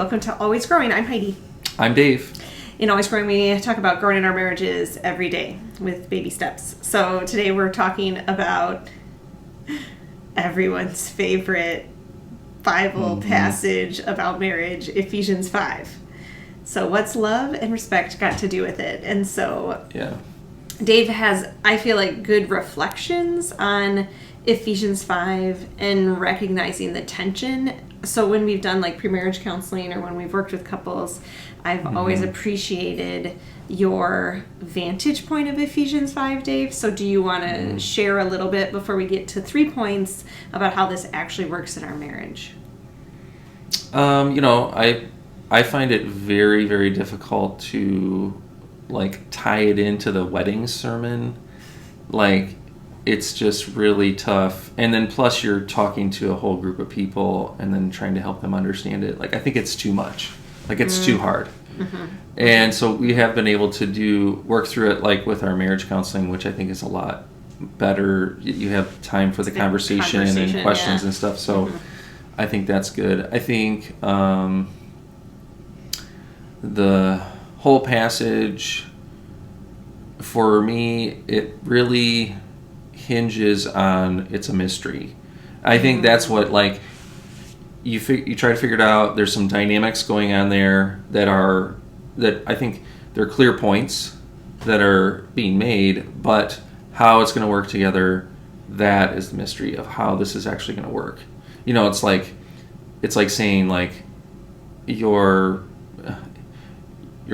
welcome to Always Growing. I'm Heidi. I'm Dave. In Always Growing, we talk about growing in our marriages every day with baby steps. So today we're talking about everyone's favorite Bible passage about marriage, Ephesians 5. So what's love and respect got to do with it? And so Dave has, I feel like, good reflections on Ephesians 5 and recognizing the tension. So when we've done like pre-marriage counseling or when we've worked with couples, I've always appreciated your vantage point of Ephesians 5, Dave. So do you want to share a little bit before we get to 3 points about how this actually works in our marriage? I find it very, very difficult to tie it into the wedding sermon. It's just really tough. And then plus you're talking to a whole group of people and then trying to help them understand it. I think it's too much. It's too hard. And so we have been able to work through it with our marriage counseling, which I think is a lot better. You have time for the conversation and questions and stuff. So I think that's good. I think the whole passage, for me, it really hinges on it's a mystery. I think that's what you try to figure it out. There's some dynamics going on there that I think they're clear points that are being made, but how it's going to work together, that is the mystery of how this is actually going to work. It's like saying your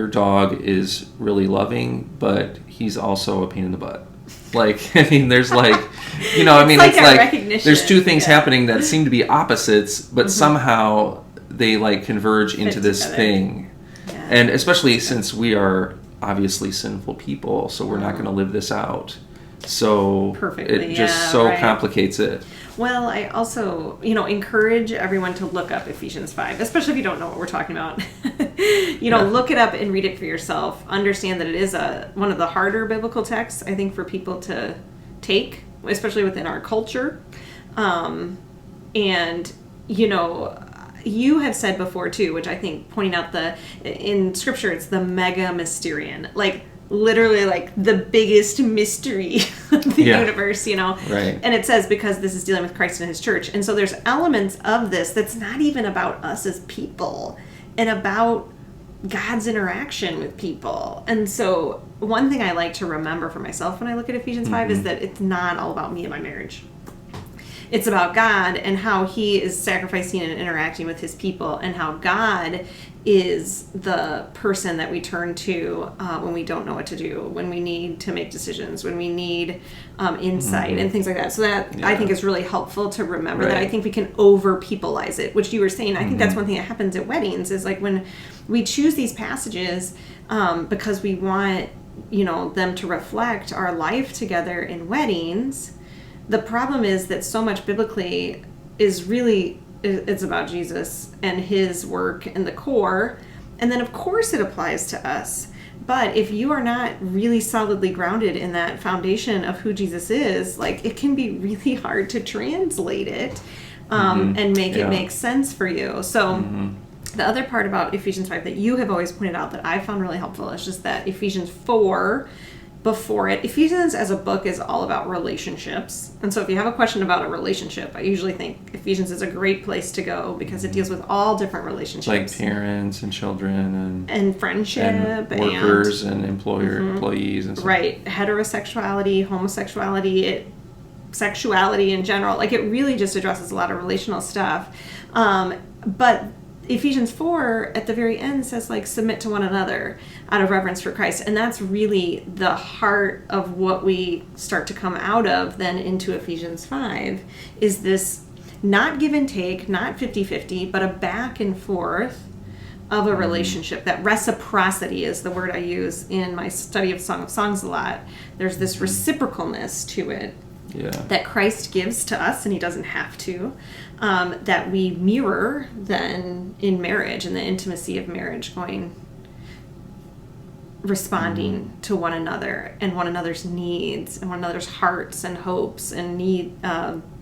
dog is really loving, but he's also a pain in the butt. There's there's two things happening that seem to be opposites, but somehow they converge into this thing. Yeah. And especially since we are obviously sinful people, so we're not going to live this out. So perfectly, it just complicates it. Well, I also, encourage everyone to look up Ephesians 5, especially if you don't know what we're talking about. Look it up and read it for yourself. Understand that it is one of the harder biblical texts, I think, for people to take, especially within our culture. You have said before, too, which I think pointing out in Scripture, it's the mega mysterion. Literally the biggest mystery of the universe, Right. And it says because this is dealing with Christ and his church. And so there's elements of this that's not even about us as people and about God's interaction with people. And so one thing I like to remember for myself when I look at Ephesians 5 is that it's not all about me and my marriage. It's about God and how he is sacrificing and interacting with his people, and how God is the person that we turn to when we don't know what to do, when we need to make decisions, when we need insight and things like that. So that I think is really helpful to remember that I think we can over-peopleize it, which you were saying. I think that's one thing that happens at weddings is when we choose these passages because we want them to reflect our life together in weddings. The problem is that so much biblically is really, it's about Jesus and his work and the core. And then, of course, it applies to us. But if you are not really solidly grounded in that foundation of who Jesus is, it can be really hard to translate it and make it make sense for you. So the other part about Ephesians 5 that you have always pointed out that I found really helpful is just that Ephesians 4 before it. Ephesians as a book is all about relationships. And so if you have a question about a relationship, I usually think Ephesians is a great place to go because it deals with all different relationships. Parents and children and friendship and workers and employees and stuff. Right. Heterosexuality, homosexuality, sexuality in general. It really just addresses a lot of relational stuff. But Ephesians 4 at the very end says submit to one another out of reverence for Christ. And that's really the heart of what we start to come out of then into Ephesians 5 is this not give and take, not 50-50, but a back and forth of a relationship. That reciprocity is the word I use in my study of Song of Songs a lot. There's this reciprocalness to it. That Christ gives to us, and he doesn't have to, that we mirror then in marriage and the intimacy of marriage, responding to one another and one another's needs and one another's hearts and hopes and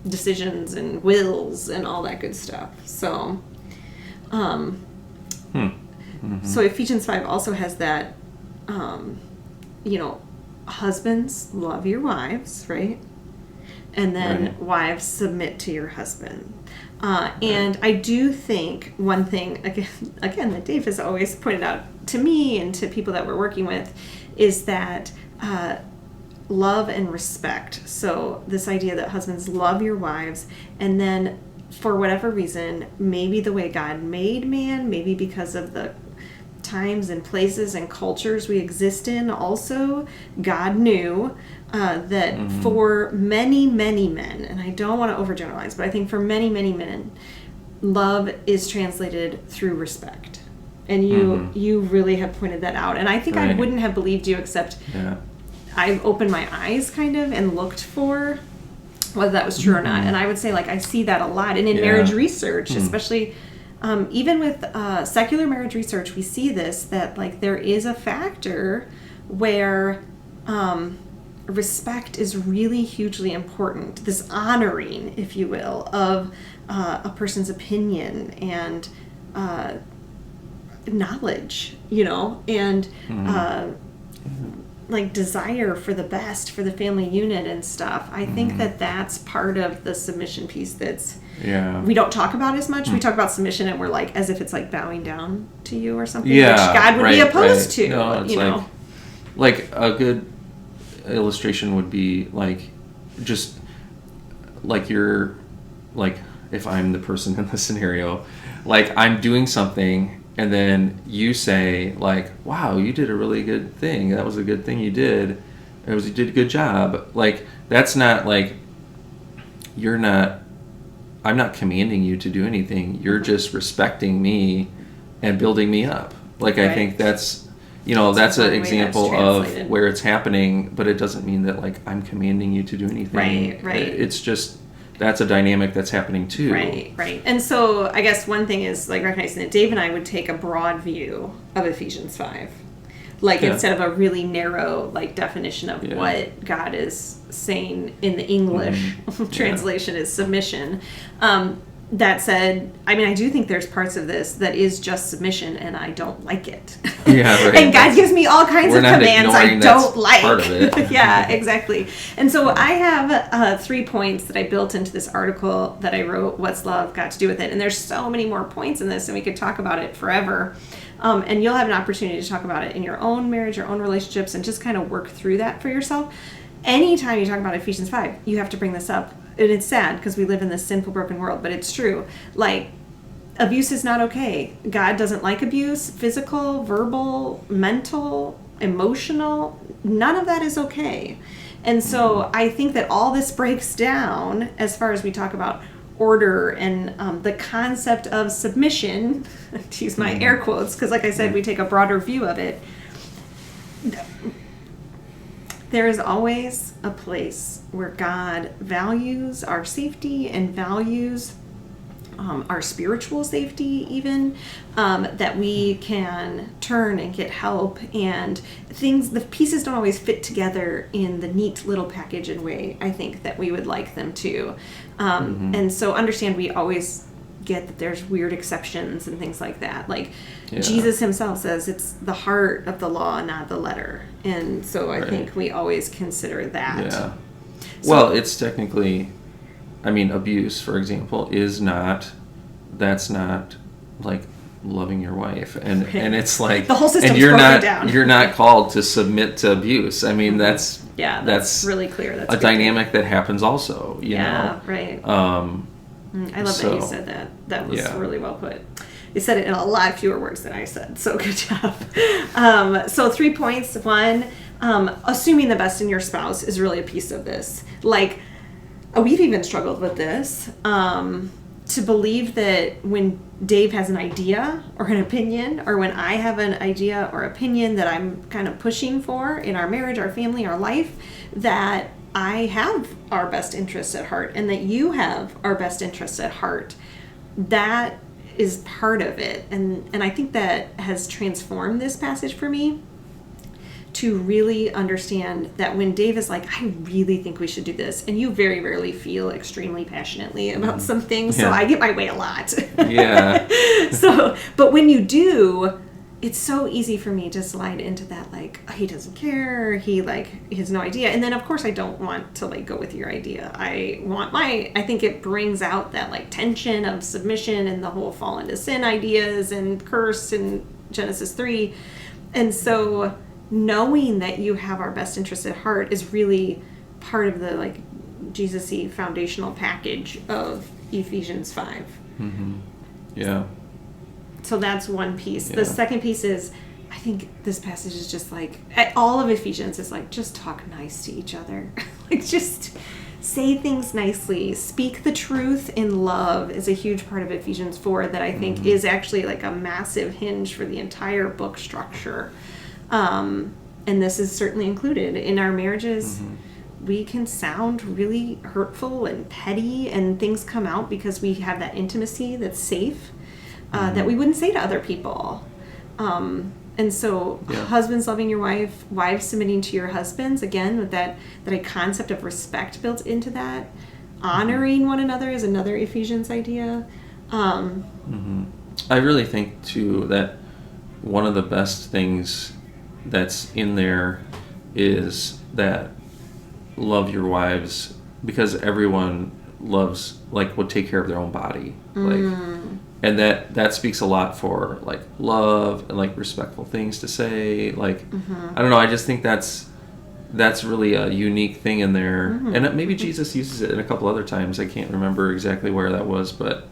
decisions and wills and all that good stuff. So Mm-hmm. So Ephesians 5 also has that, husbands, love your wives, right? And then wives, submit to your husband. And I do think one thing, again, that Dave has always pointed out to me and to people that we're working with, is that love and respect. So this idea that husbands love your wives, and then for whatever reason, maybe the way God made man, maybe because of the times and places and cultures we exist in also, God knew that for many, many men, and I don't want to overgeneralize, but I think for many, many men, love is translated through respect. And you really have pointed that out. And I think I wouldn't have believed you, except I've opened my eyes kind of and looked for whether that was true or not. And I would say, like, I see that a lot. And in marriage research, especially even with secular marriage research, we see this, that like there is a factor where respect is really hugely important. This honoring, if you will, of a person's opinion and knowledge, and like desire for the best for the family unit and stuff. I think that that's part of the submission piece that's we don't talk about as much. We talk about submission and we're like, as if it's like bowing down to you or something, which God would be opposed to. No, it's like a good illustration would be like, just like you're like, if I'm the person in the scenario, like I'm doing something and then you say like, wow, you did a really good thing. That was a good thing you did. You did a good job. Like, that's not like, I'm not commanding you to do anything. You're just respecting me and building me up. Like, I think that's an example of where it's happening, but it doesn't mean that like I'm commanding you to do anything. Right. It's just, that's a dynamic that's happening too. Right. And so I guess one thing is like recognizing that Dave and I would take a broad view of Ephesians 5. Like instead of a really narrow like definition of what God is saying in the English translation is submission. That said, I mean, I do think there's parts of this that is just submission, and I don't like it. Yeah, right. And God gives me all kinds of commands I don't like. Part of it. Yeah, exactly. And so I have 3 points that I built into this article that I wrote, What's Love Got to Do with It? And there's so many more points in this, and we could talk about it forever. And you'll have an opportunity to talk about it in your own marriage, your own relationships, and just kind of work through that for yourself. Anytime you talk about Ephesians 5, you have to bring this up. And it's sad because we live in this sinful, broken world, but it's true. Like, abuse is not okay. God doesn't like abuse, physical, verbal, mental, emotional. None of that is okay. And so I think that all this breaks down as far as we talk about order and the concept of submission, to use my air quotes, because like I said, we take a broader view of it. There is always a place where God values our safety and values our spiritual safety even, that we can turn and get help, and the pieces don't always fit together in the neat little package and way I think that we would like them to. And so understand we always get that there's weird exceptions and things like that. Like Jesus himself says it's the heart of the law, not the letter. And so I think we always consider that. Yeah. Well, it's technically, I mean, abuse, for example, that's not like loving your wife. And it's like, the whole system's broken down. You're not called to submit to abuse. I mean, that's really clear. That's a dynamic that happens also, you know? Right. I love that you said that. That was really well put. You said it in a lot fewer words than I said, so good job. So 3 points. One, assuming the best in your spouse is really a piece of this. Like, we've even struggled with this, to believe that when Dave has an idea or an opinion, or when I have an idea or opinion that I'm kind of pushing for in our marriage, our family, our life, that I have our best interests at heart and that you have our best interests at heart. That is part of it. And I think that has transformed this passage for me to really understand that when Dave is like, I really think we should do this, and you very rarely feel extremely passionately about some things, so I get my way a lot. Yeah. But when you do, it's so easy for me to slide into that, like, he doesn't care, he has no idea. And then, of course, I don't want to, like, go with your idea. I think it brings out that, like, tension of submission and the whole fall into sin ideas and curse in Genesis 3. And so knowing that you have our best interest at heart is really part of the, like, Jesus-y foundational package of Ephesians 5. Mm-hmm. Yeah. So that's one piece. Yeah. The second piece is, I think this passage is just like, all of Ephesians is like, just talk nice to each other. Like, just say things nicely. Speak the truth in love is a huge part of Ephesians 4 that I think is actually like a massive hinge for the entire book structure. And this is certainly included in our marriages. We can sound really hurtful and petty, and things come out because we have that intimacy that's safe. That we wouldn't say to other people. And so husbands loving your wife, wives submitting to your husbands, again, with that concept of respect built into that. Honoring one another is another Ephesians idea. I really think, too, that one of the best things that's in there is that love your wives, because everyone would take care of their own body. And that speaks a lot for, like, love and, like, respectful things to say. Like, I don't know, I just think that's really a unique thing in there. And maybe Jesus uses it in a couple other times. I can't remember exactly where that was, but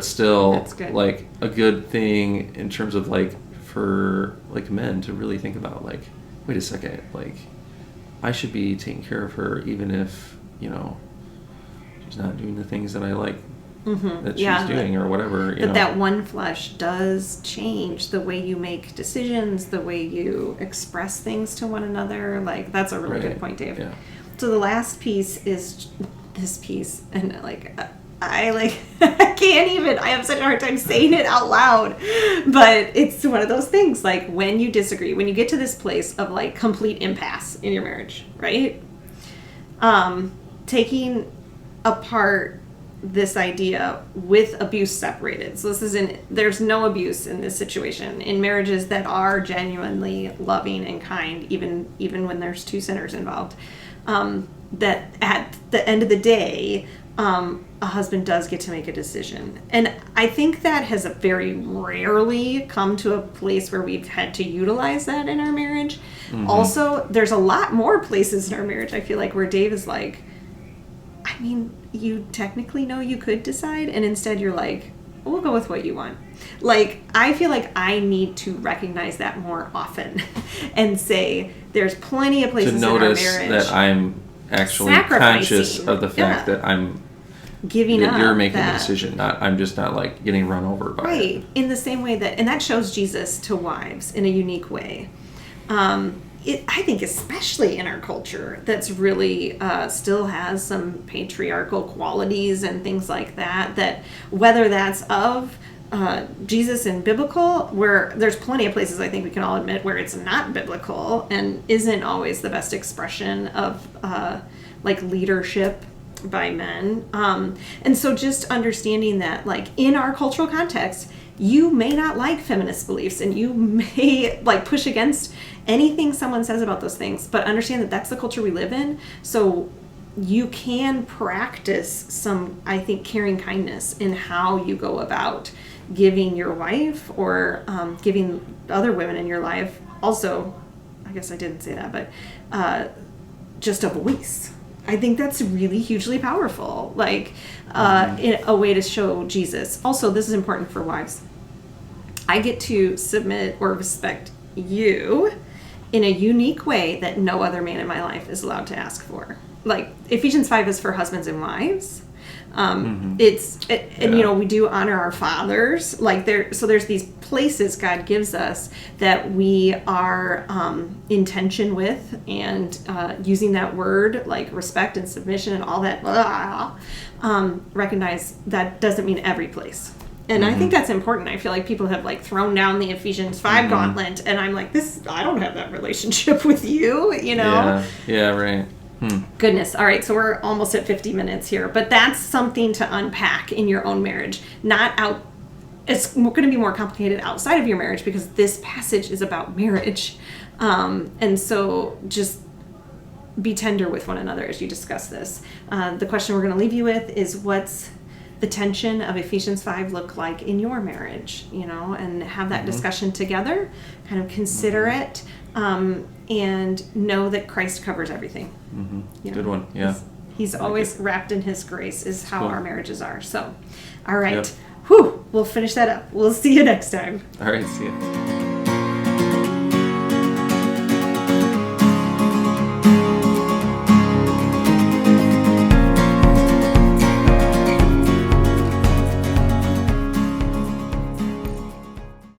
still, like, a good thing in terms of, like, for, like, men to really think about, like, wait a second, like, I should be taking care of her even if, she's not doing the things that I like. That she's doing or whatever. That one flesh does change the way you make decisions, the way you express things to one another. Like, that's a really good point, Dave. Yeah. So the last piece is this piece, and like I can't even. I have such a hard time saying it out loud, but it's one of those things. Like, when you disagree, when you get to this place of, like, complete impasse in your marriage, right? Taking apart this idea with abuse separated. So there's no abuse in this situation in marriages that are genuinely loving and kind, even when there's two sinners involved. That at the end of the day, a husband does get to make a decision. And I think that has very rarely come to a place where we've had to utilize that in our marriage. Also, there's a lot more places in our marriage, I feel like, where Dave is like, I mean, you technically know you could decide, and instead you're like, we'll go with what you want. Like, I feel like I need to recognize that more often and say there's plenty of places in our marriage. To notice that I'm actually conscious of the fact that I'm giving up. You're making the decision. I'm just not, like, getting run over by it. Right. In the same way and that shows Jesus to wives in a unique way. I think especially in our culture that's really still has some patriarchal qualities and things like that whether that's of Jesus and biblical, where there's plenty of places I think we can all admit where it's not biblical and isn't always the best expression of like leadership by men. And so just understanding that, like, in our cultural context, you may not like feminist beliefs and you may, like, push against anything someone says about those things, but understand that that's the culture we live in. So you can practice some, I think, caring kindness in how you go about giving your wife or giving other women in your life. Also, I guess I didn't say that, but just a voice. I think that's really hugely powerful, like in a way to show Jesus. Also, this is important for wives. I get to submit or respect you in a unique way that no other man in my life is allowed to ask for. Like, Ephesians 5 is for husbands and wives. And you know, we do honor our fathers. Like, there's these places God gives us that we are in tension with, and using that word, like respect and submission and all that. Recognize that doesn't mean every place. And I think that's important. I feel like people have like thrown down the Ephesians 5 gauntlet, and I'm like, I don't have that relationship with you, you know? Yeah, right. Goodness. All right, so we're almost at 50 minutes here, but that's something to unpack in your own marriage. It's going to be more complicated outside of your marriage because this passage is about marriage. And so just be tender with one another as you discuss this. The question we're going to leave you with is, what's the tension of Ephesians 5 look like in your marriage, you know, and have that discussion together, kind of consider it, and know that Christ covers everything. You know, good one. Yeah. He's always wrapped in his grace is how our marriages are. So, all right. Yep. Whew, we'll finish that up. We'll see you next time. All right, see you.